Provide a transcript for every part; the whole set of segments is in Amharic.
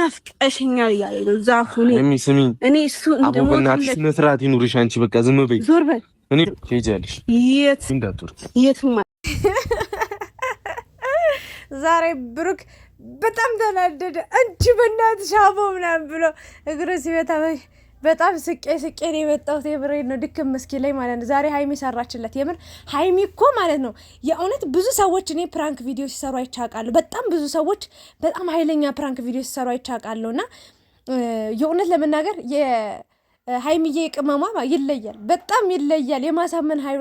ናፍቀሽኛል እያለ ነው ዛፉ። እኔ እሱ እንደሞትልሽ ስነ ስርዓት ይኑርሽ። አንቺ በቃ ዝም በይ። ዞር በል። እኔ ትሄጃለሽ። የትም ዛሬ ብሩክ በጣም ተናደደ። አንቺ በእናትሽ አቦ ምናምን ብሎ እግሩ ሲመታ በጣም ስቄ ነው የመጣሁት። የምሬን ነው። ድክም መስኪ ላይ ማለት ነው። ዛሬ ሀይሚ ሰራችለት። የምር ሀይሚ እኮ ማለት ነው የእውነት ብዙ ሰዎች እኔ ፕራንክ ቪዲዮ ሲሰሩ አይቻቃሉ። በጣም ብዙ ሰዎች በጣም ኃይለኛ ፕራንክ ቪዲዮ ሲሰሩ አይቻቃሉ። እና የእውነት ለመናገር ሀይሚዬ ቅመሟ ይለያል፣ በጣም ይለያል።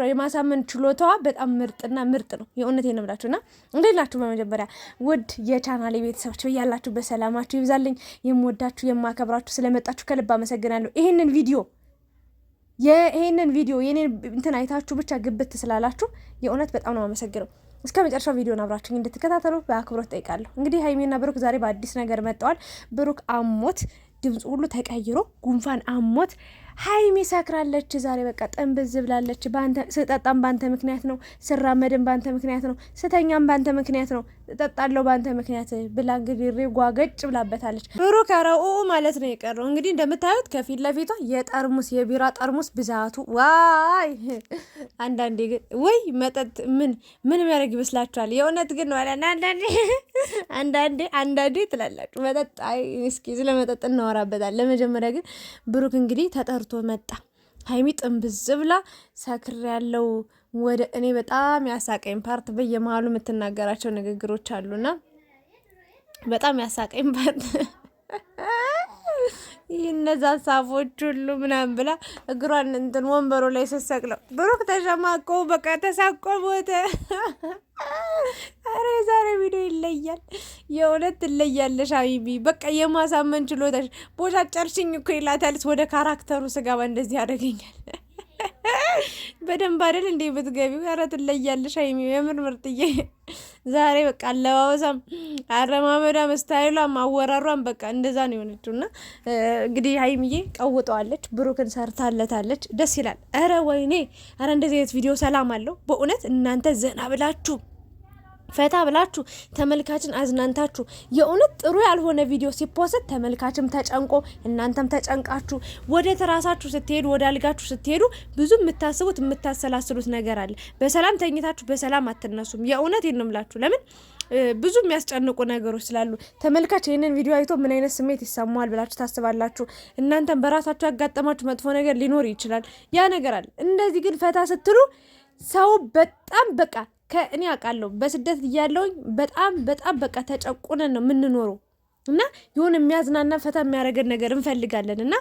የማሳመን ችሎታዋ በጣም ምርጥና ምርጥ ነው። የእውነቴን ነው የምላችሁ። እና እንዴት ናችሁ? በመጀመሪያ ውድ የቻናሌ ቤተሰቦች ያላችሁ በሰላማችሁ ይብዛልኝ። የምወዳችሁ የማከብራችሁ ስለመጣችሁ ከልብ አመሰግናለሁ። ይሄንን ቪዲዮ የኔን እንትን አይታችሁ ብቻ ግብት ስላላችሁ የእውነት በጣም ነው አመሰግነው። እስከ መጨረሻው ቪዲዮን አብራችሁ እንድትከታተሉ በአክብሮት ጠይቃለሁ። እንግዲህ ሀይሚና ብሩክ ዛሬ በአዲስ ነገር መጥተዋል። ብሩክ አሞት ድምፁ ሁሉ ተቀይሮ ጉንፋን አሞት ሀይሚ ሰክራለች ዛሬ። በቃ ጥንብዝ ብላለች። ስጠጣም ባንተ ምክንያት ነው፣ ስራመድም ባንተ ምክንያት ነው፣ ስተኛም ባንተ ምክንያት ነው፣ እጠጣለሁ ባንተ ምክንያት ብላ እንግዲህ ጓገጭ ብላበታለች። ብሩክ ረኡ ማለት ነው የቀረው። እንግዲህ እንደምታዩት ከፊት ለፊቷ የቢራ ጠርሙስ ብዛቱ ዋይ! አንዳንዴ ግን ወይ መጠጥ ምን የሚያደርግ ይመስላችኋል? የእውነት ግን አንዳንዴ ትላላችሁ መጠጥ። እስኪ ስለ መጠጥ እናወራበታል። ለመጀመሪያ ግን ብሩክ እንግዲህ ተጠርቶ መጣ። ሀይሚ ጥንብዝ ብላ ሰክር ያለው ወደ እኔ በጣም ያሳቀኝ ፓርት በየመሀሉ የምትናገራቸው ንግግሮች አሉና በጣም ያሳቀኝ ፓርት እነዛ ሳፎች ሁሉ ምናምን ብላ እግሯን እንትን ወንበሩ ላይ ስትሰቅለው ብሩክ ተሸማቆ በቃ ተሳቆ ሞተ። አረ ዛሬ ቪዲዮ ይለያል። የእውነት ትለያለሽ ሀይሚ። በቃ የማሳመን ችሎታሽ ቦጫጨርሽኝ እኮ ይላታልስ። ወደ ካራክተሩ ስገባ እንደዚህ ያደርገኛል። በደንብ አይደል እንዴ ብትገቢው? ኧረ ትለያለሽ ሀይሚ የምር ምርጥዬ። ዛሬ በቃ አለባበሷም፣ አረማመዷም፣ ስታይሏም፣ አወራሯም በቃ እንደዛ ነው የሆነችው። እና እንግዲህ ሀይሚዬ ቀውጠዋለች፣ ብሩክን ሰርታለታለች። ደስ ይላል። ኧረ ወይኔ! ኧረ እንደዚህ አይነት ቪዲዮ ሰላም አለው በእውነት። እናንተ ዘና ብላችሁ ፈታ ብላችሁ ተመልካችን አዝናንታችሁ የእውነት ጥሩ ያልሆነ ቪዲዮ ሲፖስት ተመልካችም ተጨንቆ እናንተም ተጨንቃችሁ ወደ ተራሳችሁ ስትሄዱ ወደ አልጋችሁ ስትሄዱ ብዙ የምታስቡት የምታሰላስሉት ነገር አለ። በሰላም ተኝታችሁ በሰላም አትነሱም። የእውነት ይንምላችሁ። ለምን ብዙ የሚያስጨንቁ ነገሮች ስላሉ ተመልካች ይህንን ቪዲዮ አይቶ ምን አይነት ስሜት ይሰማዋል ብላችሁ ታስባላችሁ። እናንተም በራሳችሁ ያጋጠማችሁ መጥፎ ነገር ሊኖር ይችላል። ያ ነገር አለ። እንደዚህ ግን ፈታ ስትሉ ሰው በጣም በቃ ከእኔ አውቃለሁ በስደት እያለሁኝ በጣም በቃ ተጨቁነን ነው የምንኖረው እና የሆነ የሚያዝናና ፈታ የሚያደርገን ነገር እንፈልጋለን እና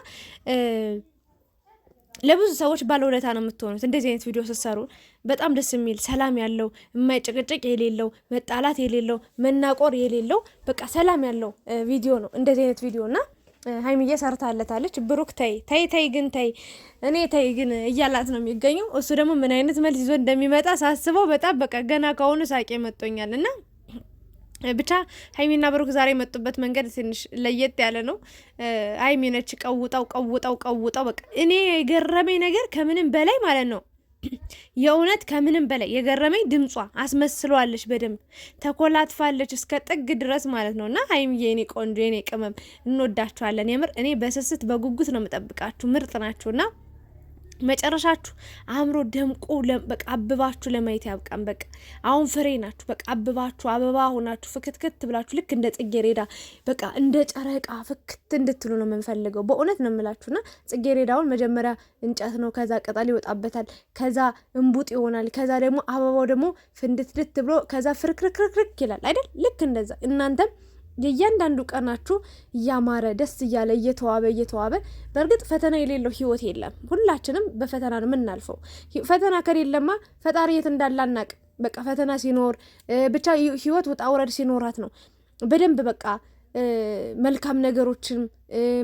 ለብዙ ሰዎች ባለውለታ ነው የምትሆኑት። እንደዚህ አይነት ቪዲዮ ስትሰሩ በጣም ደስ የሚል ሰላም ያለው የማይጨቅጨቅ የሌለው መጣላት የሌለው መናቆር የሌለው በቃ ሰላም ያለው ቪዲዮ ነው እንደዚህ አይነት ቪዲዮ እና ሀይሚዬ ሰርታለታለች። ብሩክ ተይ ግን እኔ ተይ ግን እያላት ነው የሚገኘው። እሱ ደግሞ ምን አይነት መልስ ይዞ እንደሚመጣ ሳስበው በጣም በቃ ገና ከሆኑ ሳቄ መጥቶኛል። እና ብቻ ሀይሚና ብሩክ ዛሬ የመጡበት መንገድ ትንሽ ለየት ያለ ነው። ሀይሚ ነች ቀውጠው በቃ እኔ የገረመኝ ነገር ከምንም በላይ ማለት ነው የእውነት ከምንም በላይ የገረመኝ ድምጿ አስመስለዋለች። በደንብ ተኮላትፋለች እስከ ጥግ ድረስ ማለት ነው። እና ሀይሚዬ የኔ ቆንጆ የኔ ቅመም እንወዳችኋለን። የምር እኔ በስስት በጉጉት ነው የምጠብቃችሁ። ምርጥ ናችሁና መጨረሻችሁ አእምሮ ደምቆ በቃ አብባችሁ ለማየት ያብቃን። በቃ አሁን ፍሬ ናችሁ። በቃ አብባችሁ አበባ ሆናችሁ ፍክትክት ብላችሁ ልክ እንደ ጽጌሬዳ በቃ እንደ ጨረቃ ፍክት እንድትሉ ነው የምንፈልገው። በእውነት ነው የምላችሁና ጽጌሬዳውን መጀመሪያ እንጨት ነው፣ ከዛ ቅጠል ይወጣበታል፣ ከዛ እንቡጥ ይሆናል፣ ከዛ ደግሞ አበባው ደግሞ ፍንድትድት ብሎ ከዛ ፍርክርክርክርክ ይላል አይደል? ልክ እንደዛ እናንተም የእያንዳንዱ ቀናችሁ እያማረ ደስ እያለ እየተዋበ በእርግጥ ፈተና የሌለው ህይወት የለም። ሁላችንም በፈተና ነው የምናልፈው። ፈተና ከሌለማ ፈጣሪ የት እንዳለ አናውቅም። በቃ ፈተና ሲኖር ብቻ ህይወት ውጣ ውረድ ሲኖራት ነው በደንብ በቃ መልካም ነገሮችም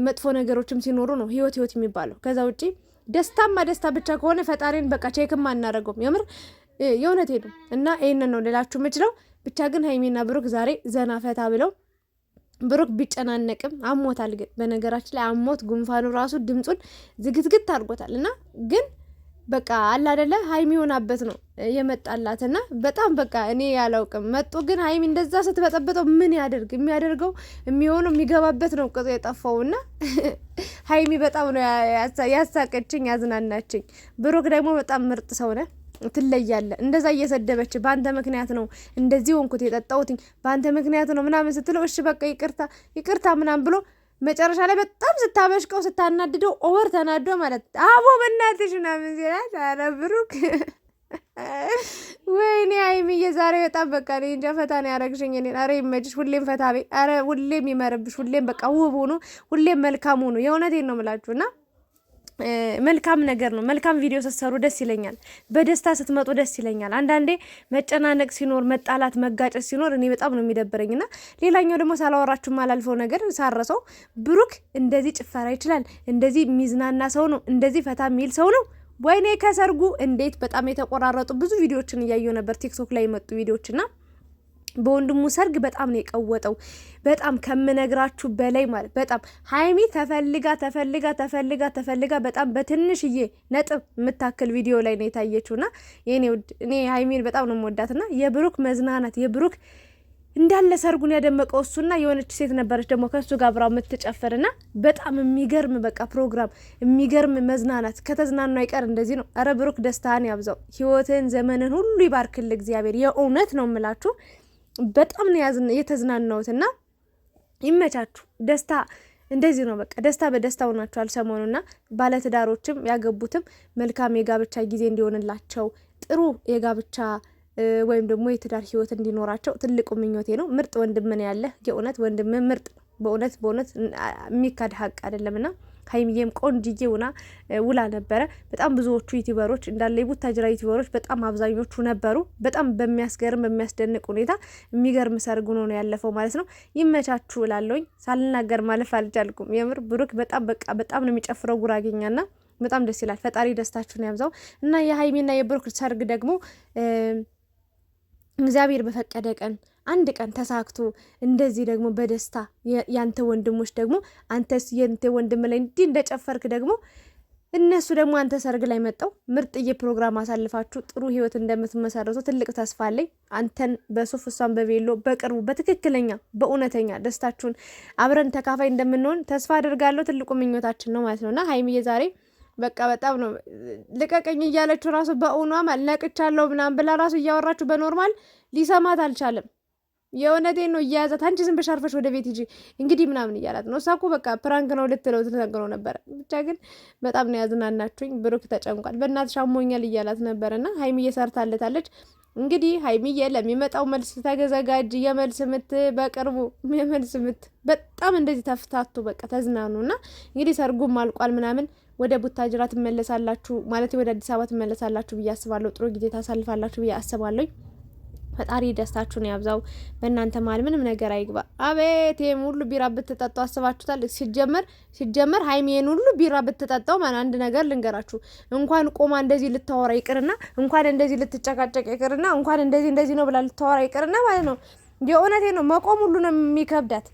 መጥፎ ነገሮችም ሲኖሩ ነው ህይወት የሚባለው። ከዛ ውጪ ደስታማ ደስታ ብቻ ከሆነ ፈጣሪን በቃ ቼክም አናደርገውም። የምር የእውነቴ ነው እና ይሄንን ነው ልላችሁ የምችለው። ብቻ ግን ሀይሚና ብሩክ ዛሬ ዘና ፈታ ብለው ብሩክ ቢጨናነቅም አሞታል። ግን በነገራችን ላይ አሞት ጉንፋኑ ራሱ ድምፁን ዝግትግት አድርጎታል እና ግን በቃ አላ አይደለ ሃይሚ ሆናበት ነው የመጣላትና በጣም በቃ እኔ ያላውቅም መጥቶ ግን ሃይሚ እንደዛ ስትበጠበጠው ምን ያደርግ የሚያደርገው የሚሆነው የሚገባበት ነው ቅጡ የጠፋውና ሃይሚ በጣም ነው ያሳቀችኝ ያዝናናችኝ። ብሩክ ደግሞ በጣም ምርጥ ሰው ነው። ትለያለ እንደዛ እየሰደበች ባንተ ምክንያት ነው እንደዚህ ወንኩት የጠጣውት ባንተ ምክንያት ነው ምናምን ስትለው እሺ በቃ ይቅርታ ምናምን ብሎ መጨረሻ ላይ በጣም ስታበሽቀው ስታናድደው ኦቨር ተናዶ ማለት አቦ በእናትሽ ምናምን ሲላት ኧረ ብሩክ ወይኔ ሃይሚዬ ዛሬ በጣም በቃ እኔ እንጃ ፈታ ነው ያረግሽኝ። እኔ ኧረ ይመችሽ፣ ሁሌም ፈታ በይ፣ ኧረ ሁሌም ይመርብሽ፣ ሁሌም በቃ ውብ ሁኑ፣ ሁሌም መልካም ሁኑ። የእውነቴን ነው የምላችሁና መልካም ነገር ነው። መልካም ቪዲዮ ስትሰሩ ደስ ይለኛል። በደስታ ስትመጡ ደስ ይለኛል። አንዳንዴ መጨናነቅ ሲኖር መጣላት መጋጨት ሲኖር እኔ በጣም ነው የሚደብረኝና ሌላኛው ደግሞ ሳላወራችሁ ማላልፈው ነገር ሳረሰው ብሩክ እንደዚህ ጭፈራ ይችላል፣ እንደዚህ ሚዝናና ሰው ነው፣ እንደዚህ ፈታ የሚል ሰው ነው። ወይኔ ከሰርጉ እንዴት በጣም የተቆራረጡ ብዙ ቪዲዮዎችን እያየሁ ነበር ቲክቶክ ላይ የመጡ ቪዲዮዎችና በወንድሙ ሰርግ በጣም ነው የቀወጠው። በጣም ከምነግራችሁ በላይ ማለት በጣም ሃይሚ ተፈልጋ በጣም በትንሽዬ ነጥብ የምታክል ቪዲዮ ላይ ነው የታየችውና እኔ ሃይሚን በጣም ነው የምወዳትና የብሩክ መዝናናት የብሩክ እንዳለ ሰርጉን ያደመቀው እሱና የሆነች ሴት ነበረች ደግሞ ከሱ ጋር አብራው የምትጨፈርና በጣም የሚገርም በቃ ፕሮግራም የሚገርም መዝናናት ከተዝናኑ አይቀር እንደዚህ ነው። አረ ብሩክ ደስታን ያብዛው፣ ህይወትን ዘመንን ሁሉ ይባርክል እግዚአብሔር። የእውነት ነው የምላችሁ በጣም ነው የተዝናናውትና ይመቻችሁ። ደስታ እንደዚህ ነው በቃ ደስታ በደስታው ናቸዋል ሰሞኑና ባለትዳሮችም ያገቡትም መልካም የጋብቻ ጊዜ እንዲሆንላቸው ጥሩ የጋብቻ ወይም ደግሞ የትዳር ህይወት እንዲኖራቸው ትልቁ ምኞቴ ነው። ምርጥ ወንድም ነው ያለ የእውነት ወንድም ምርጥ በእውነት የሚካድ ሀቅ አይደለምና ሃይሚዬም ቆንጅዬ ሆና ውላ ነበረ። በጣም ብዙዎቹ ዩቲዩበሮች እንዳለ የቡታጅራ ዩቲዩበሮች በጣም አብዛኞቹ ነበሩ። በጣም በሚያስገርም በሚያስደንቅ ሁኔታ የሚገርም ሰርግ ነው ያለፈው ማለት ነው። ይመቻችሁ እላለሁኝ። ሳልናገር ማለፍ አልቻልኩም። የምር ብሩክ በጣም ነው የሚጨፍረው ጉራጌኛና በጣም ደስ ይላል። ፈጣሪ ደስታችሁን ያብዛው እና የሃይሚና የብሩክ ሰርግ ደግሞ እግዚአብሔር በፈቀደ ቀን አንድ ቀን ተሳክቶ እንደዚህ ደግሞ በደስታ ያንተ ወንድሞች ደግሞ አንተስ የንተ ወንድም ላይ እንዲህ እንደጨፈርክ ደግሞ እነሱ ደግሞ አንተ ሰርግ ላይ መጣው ምርጥዬ ፕሮግራም አሳልፋችሁ ጥሩ ህይወት እንደምትመሰረቱ ትልቅ ተስፋ አለኝ። አንተን በሱፍ እሷን በቬሎ በቅርቡ በትክክለኛ በእውነተኛ ደስታችሁን አብረን ተካፋይ እንደምንሆን ተስፋ አደርጋለሁ። ትልቁ ምኞታችን ነው ማለት ነውና ሃይሚዬ ዛሬ በቃ በጣም ነው ልቀቀኝ እያለችው ራሱ በእውኗ ማለቅቻለሁ ምናምን ብላ ራሱ እያወራችሁ በኖርማል ሊሰማት አልቻለም። የእውነቴን ነው እያያዛት አንቺ ዝም ብለሽ አርፈሽ ወደ ቤት ሂጂ እንግዲህ ምናምን እያላት ነው። እሷ እኮ በቃ ፕራንክ ነው ልትለው ትነግረው ነበረ። ብቻ ግን በጣም ነው ያዝናናችሁኝ። ብሩክ ተጨንቋል። በእናትሽ አሞኛል እያላት ነበርና ሃይሚዬ ሰርታለታለች። እንግዲህ ሃይሚዬ ለሚመጣው መልስ ተዘጋጅ። የመልስ ምት በቅርቡ የመልስ ምት በጣም እንደዚህ ተፍታቱ በቃ ተዝናኑና እንግዲህ ሰርጉም አልቋል ምናምን ወደ ቡታጅራ ትመለሳላችሁ ማለት ወደ አዲስ አበባ ትመለሳላችሁ ብዬ አስባለሁ። ጥሩ ጊዜ ታሳልፋላችሁ ብዬ አስባለሁ። ፈጣሪ ደስታችሁን ያብዛው። በእናንተ መሀል ምንም ነገር አይግባ። አቤት ይሄን ሁሉ ቢራ ብትጠጣው አስባችሁታል? ሲጀመር ሃይሚዬን ሁሉ ቢራ ብትጠጣው ማለት አንድ ነገር ልንገራችሁ፣ እንኳን ቆማ እንደዚህ ልታወራ ይቅርና እንኳን እንደዚህ ልትጨቃጨቅ ይቅርና እንኳን እንደዚህ ነው ብላ ልታወራ ይቅርና ማለት ነው። የእውነቴ ነው መቆም ሁሉ ነው የሚከብዳት።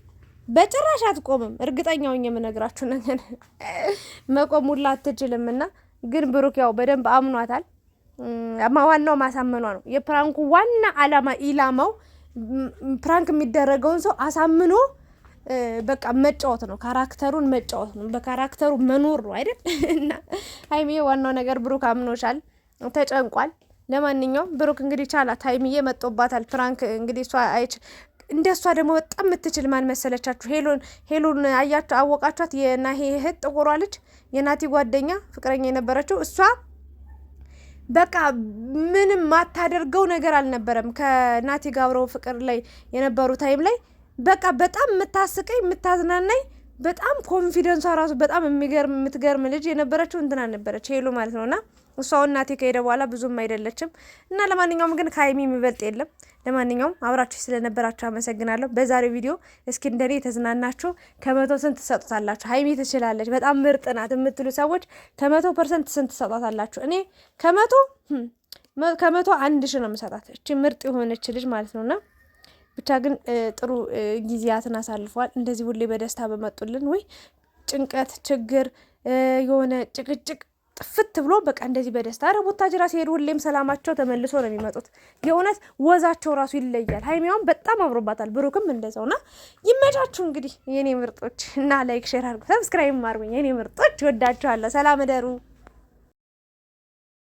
በጭራሽ አትቆምም። እርግጠኛው የምነግራችሁ ነገር መቆም ሁሉ አትችልምና ግን ብሩክ ያው በደንብ አምኗታል። ዋናው ማሳመኗ ነው። የፕራንኩ ዋና ኢላማው ፕራንክ የሚደረገውን ሰው አሳምኖ በቃ መጫወት ነው። ካራክተሩን መጫወት ነው። በካራክተሩ መኖር ነው አይደል? እና ሃይሚዬ ዋናው ነገር ብሩክ አምኖሻል፣ ተጨንቋል። ለማንኛውም ብሩክ እንግዲህ ቻላት። ሃይሚዬ መጦባታል ፕራንክ እንግዲህ እሷ እንደሷ ደግሞ በጣም የምትችል ማን መሰለቻችሁ? ሄሉን አያችሁ አወቃችኋት? የናሂ እህት ጥቁሯ ልጅ የናቲ ጓደኛ ፍቅረኛ የነበረችው እሷ በቃ ምንም ማታደርገው ነገር አልነበረም። ከናቲ ጋር አብረው ፍቅር ላይ የነበሩ ታይም ላይ በቃ በጣም የምታስቀኝ የምታዝናናኝ በጣም ኮንፊደንሷ ራሱ በጣም የምትገርም ልጅ የነበረችው እንትና ነበረች ሄሉ ማለት ነውና እሷው እናቴ ከሄደ በኋላ ብዙም አይደለችም። እና ለማንኛውም ግን ከሃይሚ የሚበልጥ የለም። ለማንኛውም አብራችሁ ስለነበራችሁ አመሰግናለሁ። በዛሬው ቪዲዮ እስኪ እንደኔ የተዝናናችሁ ከመቶ ስንት ትሰጡታላችሁ? ሃይሚ ትችላለች በጣም ምርጥ ናት የምትሉ ሰዎች ከ100% ስንት ትሰጧታላችሁ? እኔ ከመቶ 1,000 ነው የምሰጣት። እቺ ምርጥ የሆነች ልጅ ማለት ነውና ብቻ ግን ጥሩ ጊዜያትን አሳልፈዋል። እንደዚህ ሁሌ በደስታ በመጡልን ወይ ጭንቀት ችግር የሆነ ጭቅጭቅ ጥፍት ብሎ በቃ እንደዚህ በደስታ ኧረ ቡታጅራ ሲሄዱ ሁሌም ሰላማቸው ተመልሶ ነው የሚመጡት። የእውነት ወዛቸው ራሱ ይለያል። ሀይሚያውን በጣም አምሮባታል፣ ብሩክም እንደዛውና ይመቻችሁ እንግዲህ የኔ ምርጦች እና ላይክ ሼር አድርጉ፣ ሰብስክራይብ አድርጉኝ የኔ ምርጦች። ወዳችኋለሁ። ሰላም እደሩ።